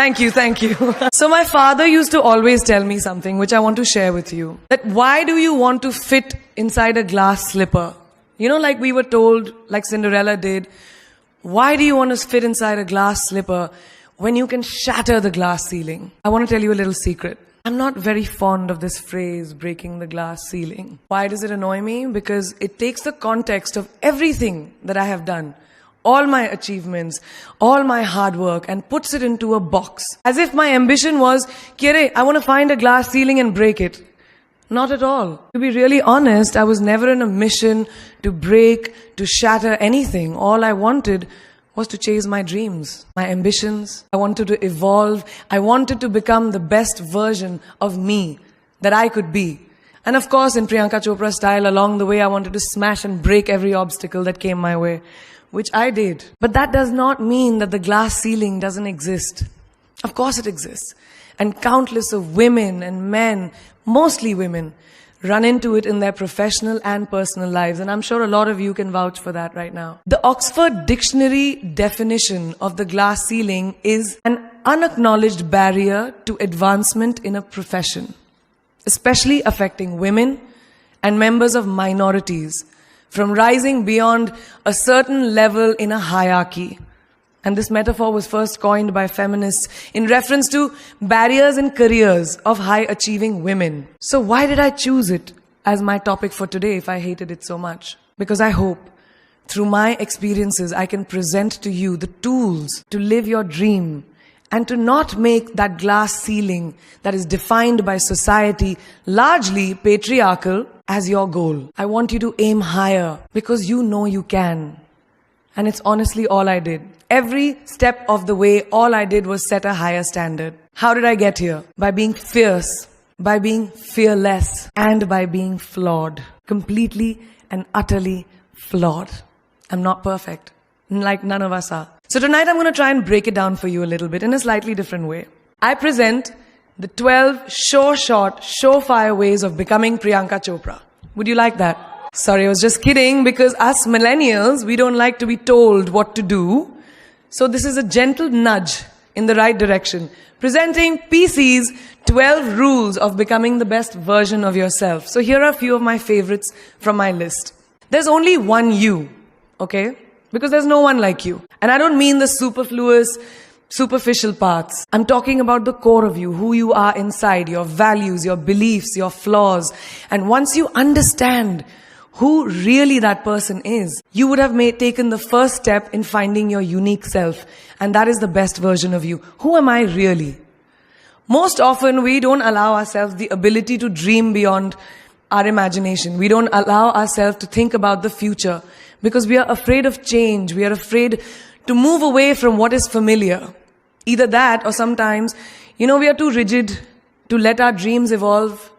Thank you, thank you. So my father used to always tell me something which I want to share with you. That why do you want to fit inside a glass slipper? You know, like we were told, like Cinderella did, why do you want to fit inside a glass slipper when you can shatter the glass ceiling? I want to tell you a little secret. I'm not very fond of this phrase, breaking the glass ceiling. Why does it annoy me? Because it takes the context of everything that I have done, all my achievements, all my hard work, and puts it into a box. As if my ambition was, Kire, I want to find a glass ceiling and break it. Not at all. To be really honest, I was never in a mission to break, to shatter anything. All I wanted was to chase my dreams, my ambitions. I wanted to evolve. I wanted to become the best version of me that I could be. And of course, in Priyanka Chopra style, along the way, I wanted to smash and break every obstacle that came my way, which I did. But that does not mean that the glass ceiling doesn't exist. Of course it exists. And countless of women and men, mostly women, run into it in their professional and personal lives. And I'm sure a lot of you can vouch for that right now. The Oxford Dictionary definition of the glass ceiling is an unacknowledged barrier to advancement in a profession, especially affecting women and members of minorities from rising beyond a certain level in a hierarchy. And this metaphor was first coined by feminists in reference to barriers in careers of high-achieving women. So why did I choose it as my topic for today if I hated it so much? Because I hope through my experiences I can present to you the tools to live your dream and to not make that glass ceiling that is defined by society, largely patriarchal, as your goal. I want you to aim higher because you know you can. And it's honestly all I did. Every step of the way, all I did was set a higher standard. How did I get here? By being fierce, by being fearless, and by being flawed. Completely and utterly flawed. I'm not perfect, like none of us are. So tonight I'm going to try and break it down for you a little bit in a slightly different way. I present the 12 short, surefire ways of becoming Priyanka Chopra. Would you like that? Sorry, I was just kidding, because us millennials, we don't like to be told what to do. So this is a gentle nudge in the right direction. Presenting PC's 12 rules of becoming the best version of yourself. So here are a few of my favorites from my list. There's only one you, okay? Because there's no one like you. And I don't mean the superfluous, superficial parts. I'm talking about the core of you, who you are inside, your values, your beliefs, your flaws. And once you understand who really that person is, you would have taken the first step in finding your unique self. And that is the best version of you. Who am I really? Most often, we don't allow ourselves the ability to dream beyond our imagination. We don't allow ourselves to think about the future because we are afraid of change. We are afraid to move away from what is familiar. Either that or sometimes, we are too rigid to let our dreams evolve.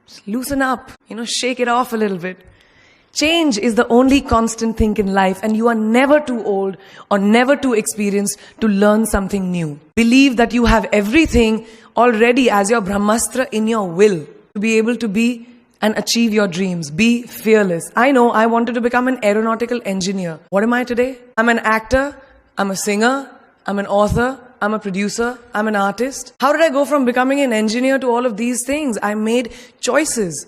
Just loosen up, shake it off a little bit. Change is the only constant thing in life, and you are never too old or never too experienced to learn something new. Believe that you have everything already as your Brahmastra in your will to be able to be and achieve your dreams. Be fearless. I know I wanted to become an aeronautical engineer. What am I today? I'm an actor, I'm a singer, I'm an author, I'm a producer, I'm an artist. How did I go from becoming an engineer to all of these things? I made choices.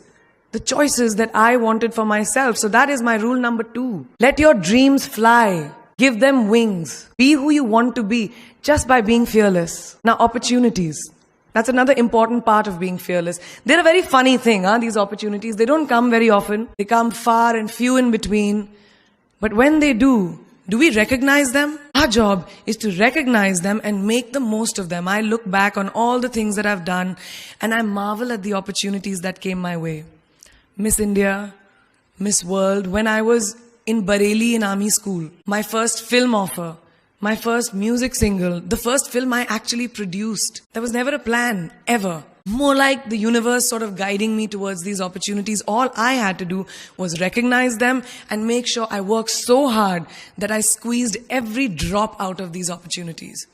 The choices that I wanted for myself. So that is my rule number 2. Let your dreams fly. Give them wings. Be who you want to be just by being fearless. Now, opportunities. That's another important part of being fearless. They're a very funny thing, these opportunities. They don't come very often. They come far and few in between. But when they do we recognize them? Our job is to recognize them and make the most of them. I look back on all the things that I've done and I marvel at the opportunities that came my way. Miss India, Miss World, when I was in Bareilly in army school, my first film offer, my first music single, the first film I actually produced. There was never a plan, ever. More like the universe sort of guiding me towards these opportunities. All I had to do was recognize them and make sure I worked so hard that I squeezed every drop out of these opportunities.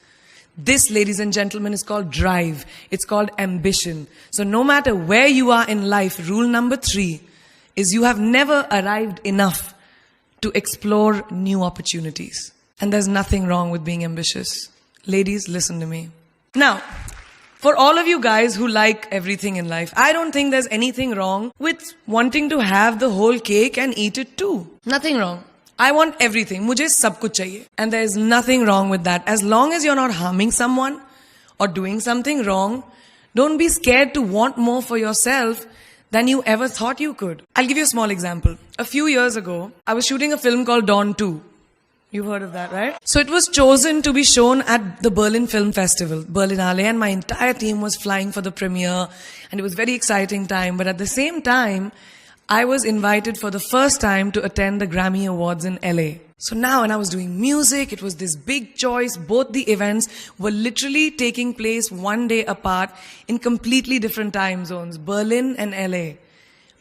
This, ladies and gentlemen, is called drive. It's called ambition. So no matter where you are in life, rule number 3 is you have never arrived enough to explore new opportunities. And there's nothing wrong with being ambitious. Ladies, listen to me. Now, for all of you guys who like everything in life, I don't think there's anything wrong with wanting to have the whole cake and eat it too. Nothing wrong. I want everything. Mujhe sab kuch chahiye. And there is nothing wrong with that. As long as you're not harming someone or doing something wrong, don't be scared to want more for yourself than you ever thought you could. I'll give you a small example. A few years ago, I was shooting a film called Dawn 2. You've heard of that, right? So it was chosen to be shown at the Berlin Film Festival, Berlinale, and my entire team was flying for the premiere, and it was a very exciting time. But at the same time, I was invited for the first time to attend the Grammy Awards in LA. So now, when I was doing music, it was this big choice. Both the events were literally taking place one day apart in completely different time zones, Berlin and LA.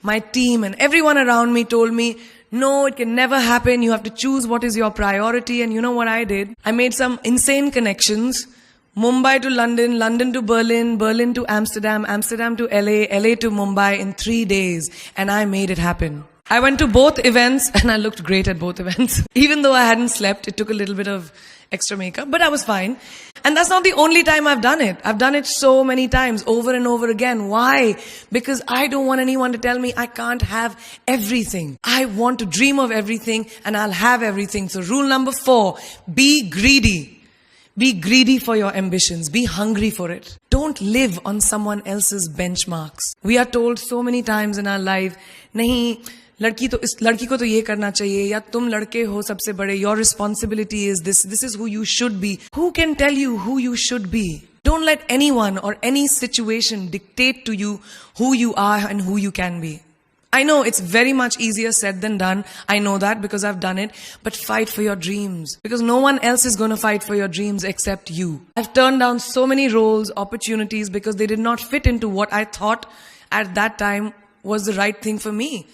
My team and everyone around me told me, no, it can never happen. You have to choose what is your priority. And you know what I did? I made some insane connections. Mumbai to London, London to Berlin, Berlin to Amsterdam, Amsterdam to LA, LA to Mumbai in 3 days. And I made it happen. I went to both events and I looked great at both events. Even though I hadn't slept, it took a little bit of extra makeup, but I was fine. And that's not the only time I've done it. I've done it so many times, over and over again. Why? Because I don't want anyone to tell me I can't have everything. I want to dream of everything and I'll have everything. So rule number 4, be greedy. Be greedy for your ambitions. Be hungry for it. Don't live on someone else's benchmarks. We are told so many times in our life, nahi, लड़की को तो ये करना चाहिए या तुम लड़के हो सबसे बड़े, your responsibility is this is who you should be. Who can tell you who you should be? Don't let anyone or any situation dictate to you who you are and who you can be. I know it's very much easier said than done. I know that because I've done it. But fight for your dreams. Because no one else is going to fight for your dreams except you. I've turned down so many roles, opportunities because they did not fit into what I thought at that time was the right thing for me.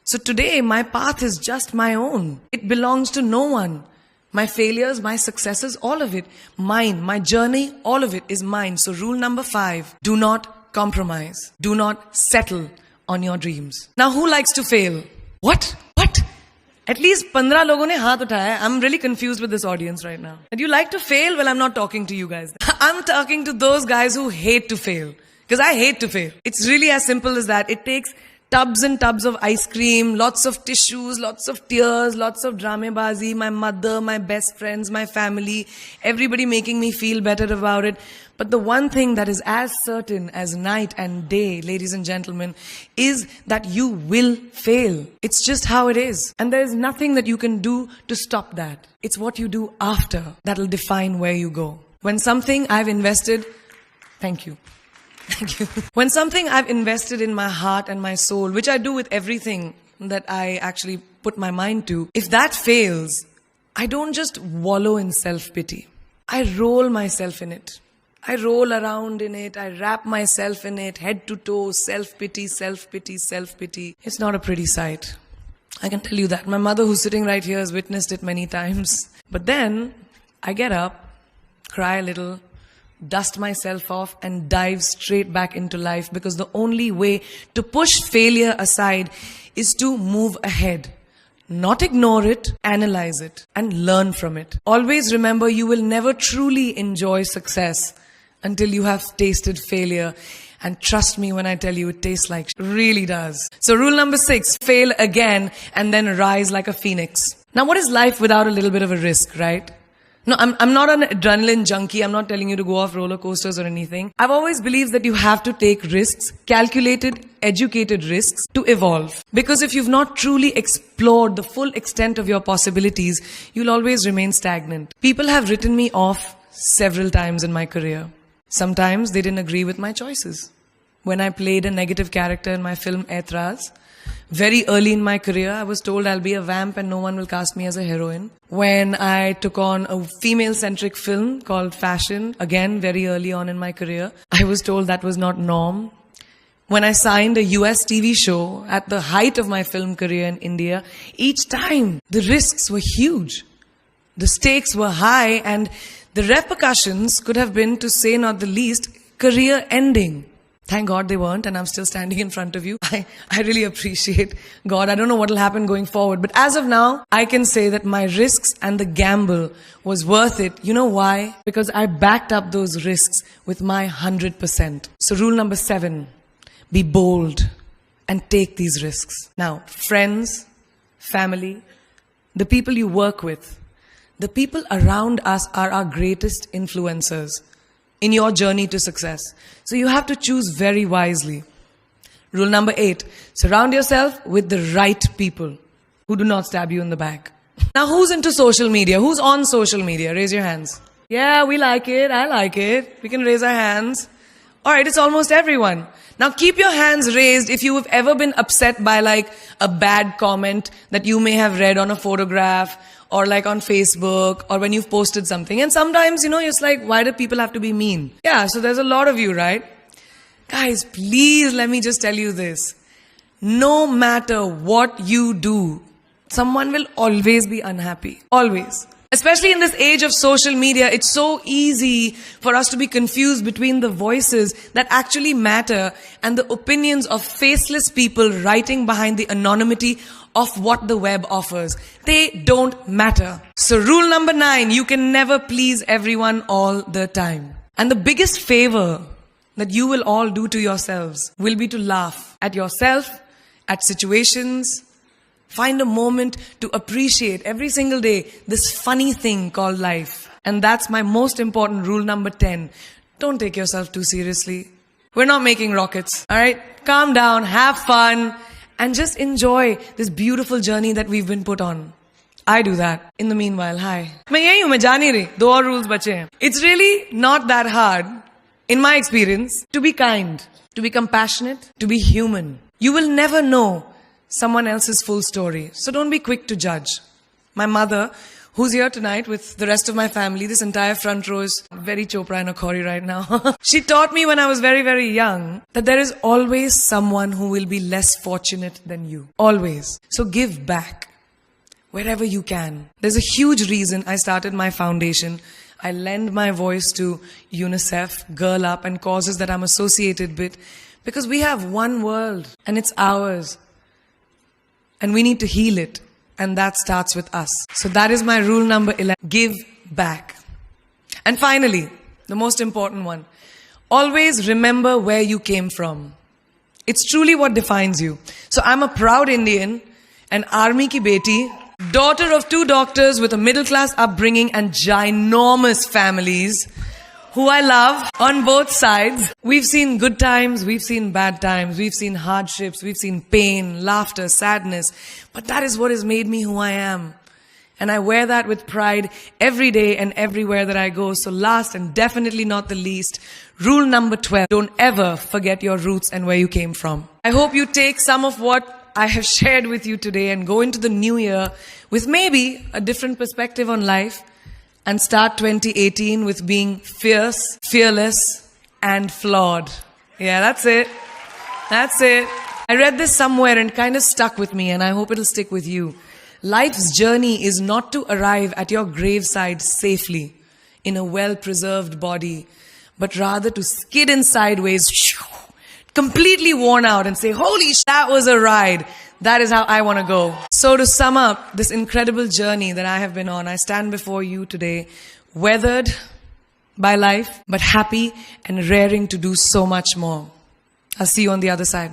So today, my path is just my own. It belongs to no one. My failures, my successes, all of it, mine. My journey, all of it is mine. So rule number 5, do not compromise. Do not settle on your dreams. Now, who likes to fail? What? At least 15 logon ne haath uthaya hai. I'm really confused with this audience right now. And you like to fail? Well, I'm not talking to you guys. I'm talking to those guys who hate to fail. Because I hate to fail. It's really as simple as that. It takes tubs and tubs of ice cream, lots of tissues, lots of tears, lots of dramabazi, my mother, my best friends, my family, everybody making me feel better about it. But the one thing that is as certain as night and day, ladies and gentlemen, is that you will fail. It's just how it is. And there is nothing that you can do to stop that. It's what you do after that'll define where you go. When something I've invested, thank you. Thank you. When something I've invested in my heart and my soul, which I do with everything that I actually put my mind to, if that fails, I don't just wallow in self-pity. I roll myself in it. I roll around in it. I wrap myself in it, head to toe, self-pity, self-pity, self-pity. It's not a pretty sight. I can tell you that. My mother, who's sitting right here, has witnessed it many times. But then I get up, cry a little, dust myself off and dive straight back into life, because the only way to push failure aside is to move ahead. Not ignore it, analyze it, and learn from it. Always remember, you will never truly enjoy success until you have tasted failure. And trust me when I tell you, it tastes like shit. It really does. So rule number 6, fail again and then rise like a phoenix. Now, what is life without a little bit of a risk, right? No, I'm not an adrenaline junkie. I'm not telling you to go off roller coasters or anything. I've always believed that you have to take risks, calculated, educated risks, to evolve. Because if you've not truly explored the full extent of your possibilities, you'll always remain stagnant. People have written me off several times in my career. Sometimes they didn't agree with my choices. When I played a negative character in my film Aitraz, very early in my career, I was told I'll be a vamp and no one will cast me as a heroine. When I took on a female-centric film called Fashion, again, very early on in my career, I was told that was not norm. When I signed a US TV show at the height of my film career in India, each time the risks were huge. The stakes were high and the repercussions could have been, to say not the least, career ending. Thank God they weren't, and I'm still standing in front of you. I really appreciate God. I don't know what will happen going forward, but as of now, I can say that my risks and the gamble was worth it. You know why? Because I backed up those risks with my 100%. So rule number 7, be bold and take these risks. Now, friends, family, the people you work with, the people around us are our greatest influencers in your journey to success. So you have to choose very wisely. Rule number 8, surround yourself with the right people who do not stab you in the back. Now, who's into social media? Who's on social media? Raise your hands. Yeah, we like it. I like it. We can raise our hands. All right, it's almost everyone. Now keep your hands raised if you have ever been upset by like a bad comment that you may have read on a photograph or like on Facebook or when you've posted something. And sometimes, it's like, why do people have to be mean? Yeah, so there's a lot of you, right? Guys, please let me just tell you this. No matter what you do, someone will always be unhappy. Always. Especially in this age of social media, it's so easy for us to be confused between the voices that actually matter and the opinions of faceless people writing behind the anonymity of what the web offers. They don't matter. So rule number 9, you can never please everyone all the time. And the biggest favor that you will all do to yourselves will be to laugh at yourself, at situations. Find a moment to appreciate every single day this funny thing called life. And that's my most important rule number 10. Don't take yourself too seriously. We're not making rockets, all right? Calm down, have fun, and just enjoy this beautiful journey that we've been put on. I do that. In the meanwhile, hi. मैं यही हूँ, मैं जा नहीं रही. 2 और rules बचे हैं. It's really not that hard, in my experience, to be kind, to be compassionate, to be human. You will never know someone else's full story. So don't be quick to judge. My mother, who's here tonight with the rest of my family, this entire front row is very Chopra and Akhori right now. She taught me when I was very, very young that there is always someone who will be less fortunate than you. Always. So give back wherever you can. There's a huge reason I started my foundation. I lend my voice to UNICEF, Girl Up, and causes that I'm associated with because we have one world and it's ours. And we need to heal it. And that starts with us. So that is my rule number 11. Give back. And finally, the most important one. Always remember where you came from. It's truly what defines you. So I'm a proud Indian, an army ki beti, daughter of 2 doctors with a middle class upbringing and ginormous families who I love on both sides. We've seen good times, we've seen bad times, we've seen hardships, we've seen pain, laughter, sadness. But that is what has made me who I am. And I wear that with pride every day and everywhere that I go. So last and definitely not the least, rule number 12. Don't ever forget your roots and where you came from. I hope you take some of what I have shared with you today and go into the new year with maybe a different perspective on life. And start 2018 with being fierce, fearless, and flawed. Yeah, that's it. That's it. I read this somewhere and kind of stuck with me, and I hope it'll stick with you. Life's journey is not to arrive at your graveside safely in a well-preserved body, but rather to skid in sideways, completely worn out, and say, holy sh**, that was a ride. That is how I want to go. So to sum up this incredible journey that I have been on, I stand before you today, weathered by life, but happy and raring to do so much more. I'll see you on the other side.